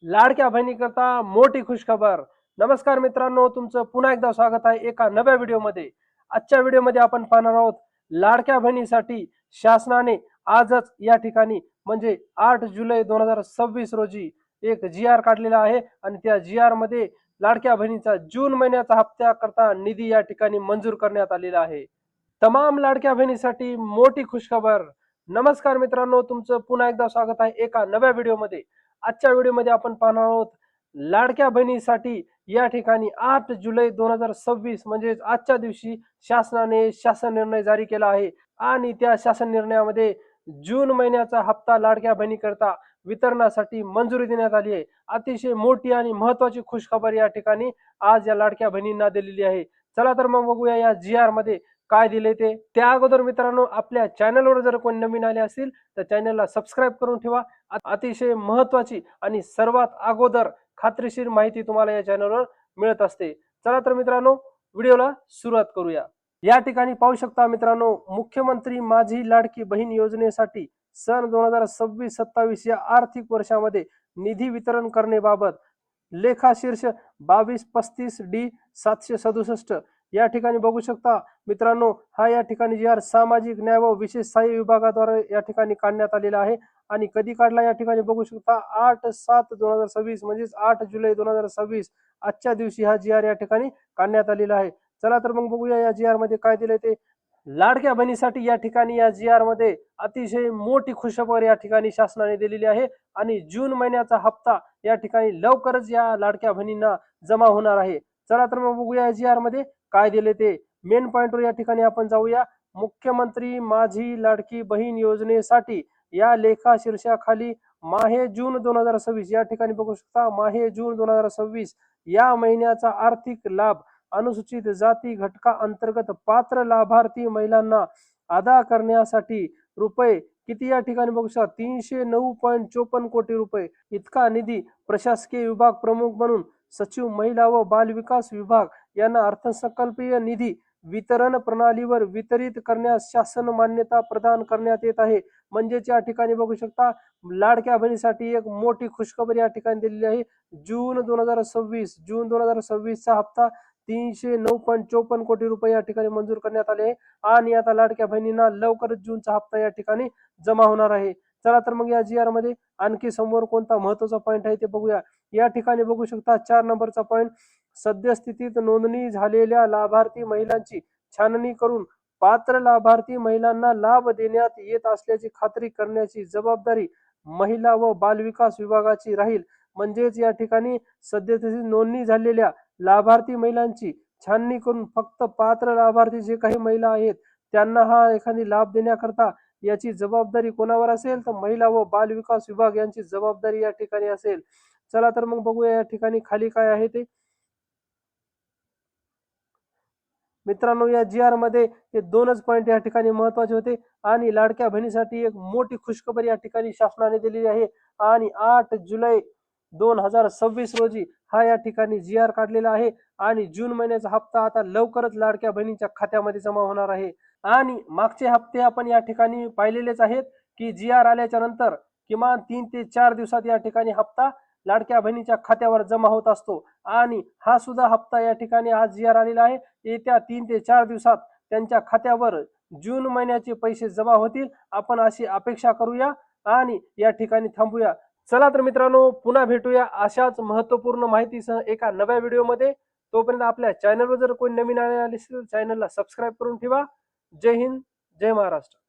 लाडक्या बहिणीकरता मोठी खुशखबर. नमस्कार मित्रांनो, तुमचं पुन्हा एकदा स्वागत आहे एका नव्या व्हिडिओमध्ये. आजच्या व्हिडिओमध्ये आपण पाहणार आहोत लाडक्या बहिणीसाठी शासनाने आजच या ठिकाणी म्हणजे 8 जुलै 2026 रोजी एक जी आर काढलेला आहे आणि त्या जी आर मध्ये लाडक्या बहिणीचा जून महिन्याचा हप्त्याकरता निधी या ठिकाणी मंजूर करण्यात आलेला आहे. तमाम लाडक्या बहिणीसाठी मोठी खुशखबर. नमस्कार मित्रांनो, तुमचं पुन्हा एकदा स्वागत आहे एका नव्या व्हिडिओमध्ये. आजच्या व्हिडिओमध्ये आपण पाहणार आहोत लाडक्या बहिणीसाठी या ठिकाणी 8 जुलै 2026 म्हणजे आजच्या दिवशी शासनाने शासन निर्णय जारी केला आहे आणि त्या शासन निर्णयामध्ये जून महिन्याचा हप्ता लाडक्या बहिणीकरता वितरणासाठी मंजुरी देण्यात आली आहे. अतिशय मोठी आणि महत्वाची खुशखबर या ठिकाणी आज या लाडक्या बहिणींना दिलेली आहे. चला तर मग बघूया या जी आर मध्ये काय दिले ते. त्या अगोदर मित्रांनो, आपल्या चॅनलवर जर कोणी नवीन आले असतील तर चॅनलला सबस्क्राईब करून ठेवा. अतिशय महत्वाची आणि सर्वात अगोदर खात्रीशीर माहिती तुम्हाला या चॅनलवर मिळत असते. चला तर मित्रांनो, व्हिडिओला सुरुवात करूया. या ठिकाणी पाहू शकता मित्रांनो, मुख्यमंत्री माझी लाडकी बहीण योजनेसाठी सन 2026-27 या आर्थिक वर्षामध्ये निधी वितरण करण्याबाबत लेखा शीर्ष 2235D-767 या ठिकाणी बघू शकता मित्रांनो. हा या ठिकाणी जी आर सामाजिक न्याय व विशेष सहाय्य विभागाद्वारे या ठिकाणी काढण्यात आलेला आहे आणि कधी काढला या ठिकाणी बघू शकता 8/7/2026 म्हणजेच 8 जुलै 2026 आजच्या दिवशी हा जी आर या ठिकाणी काढण्यात आलेला आहे. चला तर मग बघूया या जी आर मध्ये काय दिले ते. लाडक्या बहिणीसाठी या ठिकाणी या जी आर मध्ये अतिशय मोठी खुशखबर या ठिकाणी शासनाने दिलेली आहे आणि जून महिन्याचा हप्ता या ठिकाणी लवकरच या लाडक्या बहिणींना जमा होणार आहे. चला तर मग बघूया या जी आर मध्ये काय दिले ते. मेन पॉइंटवर या ठिकाणी आपण जाऊया. मुख्यमंत्री माझी लाडकी बहीण योजनेसाठी या लेखा शीर्षाखाली माहे जून 2026 या ठिकाणी बघू शकता माहे जून 2026 या महिन्याचा आर्थिक लाभ अनुसूचित जाती घटका अंतर्गत पात्र लाभार्थी महिलांना अदा करण्यासाठी रुपये किती या ठिकाणी बघू शकता 309.54 कोटी रुपये इतका निधी प्रशासकीय विभाग प्रमुख म्हणून सचिव महिला व बाल विकास विभाग यांना अर्थसंकल्पीय निधी वितरण प्रणालीवर वितरित करण्यास शासन मान्यता प्रदान करण्यात येत आहे. म्हणजेच या ठिकाणी बघू शकता लाडक्या बहिणीसाठी एक मोठी खुशखबर या ठिकाणी दिलेली आहे. जून 2026 चा हप्ता 309.54 कोटी रुपये या ठिकाणी मंजूर करण्यात आले आहे आणि आता लाडक्या बहिणींना लवकरच जूनचा हप्ता या ठिकाणी जमा होणार आहे. चला तर मग या जी आर मध्ये आणखी समोर कोणता महत्वाचा पॉईंट आहे ते बघूया. या ठिकाणी बघू शकता 4 नंबरचा पॉईंट, सद्यस्थितीत नोंदणी झालेल्या लाभार्थी महिलांची छाननी करून पात्र लाभार्थी महिलांना लाभ देण्यात येत असल्याची खात्री करण्याची जबाबदारी महिला व बालविकास विभागाची राहील. म्हणजेच या ठिकाणी सद्यस्थितीत नोंदणी झालेल्या लाभार्थी महिलांची छाननी करून फक्त पात्र लाभार्थी जे काही महिला आहेत त्यांना हा एखादी लाभ देण्याकरता याची जबाबदारी कोणावर असेल तर महिला व बाल विकास विभाग यांची जबाबदारी या ठिकाणी असेल. चला तर मग बघूया या ठिकाणी खाली काय आहे ते. मित्रांनो, या जी आर मध्ये हे दोनच पॉईंट या ठिकाणी महत्वाचे होते आणि लाडक्या बहिणीसाठी एक मोठी खुशखबर या ठिकाणी शासनाने दिलेली आहे आणि 8 जुलै 2026 रोजी हा या ठिकाणी जी आर काढलेला आहे आणि जून महिन्याचा हप्ता आता लवकरच लाडक्या बहिणीच्या खात्यामध्ये जमा होणार आहे. आणि मागचे हप्ते आपण या ठिकाणी पाहिलेलेच आहेत की जी आर आल्याच्या नंतर किमान 3 ते 4 दिवसात या ठिकाणी हप्ता लाडक्या बहिणीच्या खात्यावर जमा होत असतो आणि हा सुद्धा हप्ता या ठिकाणी आज जी आर आलेला आहे. येत्या 3 ते 4 दिवसात त्यांच्या खात्यावर जून महिन्याचे पैसे जमा होतील, आपण अशी अपेक्षा करूया आणि या ठिकाणी थांबूया. चला तर मित्रांनो, पुन्हा भेटूया अशाच महत्त्वपूर्ण माहितीसह एका नव्या व्हिडिओमध्ये. तोपर्यंत आपल्या चॅनलवर जर कोणी नवीन आले असेल चॅनलला सबस्क्राईब करून ठेवा. जय हिंद, जय महाराष्ट्र.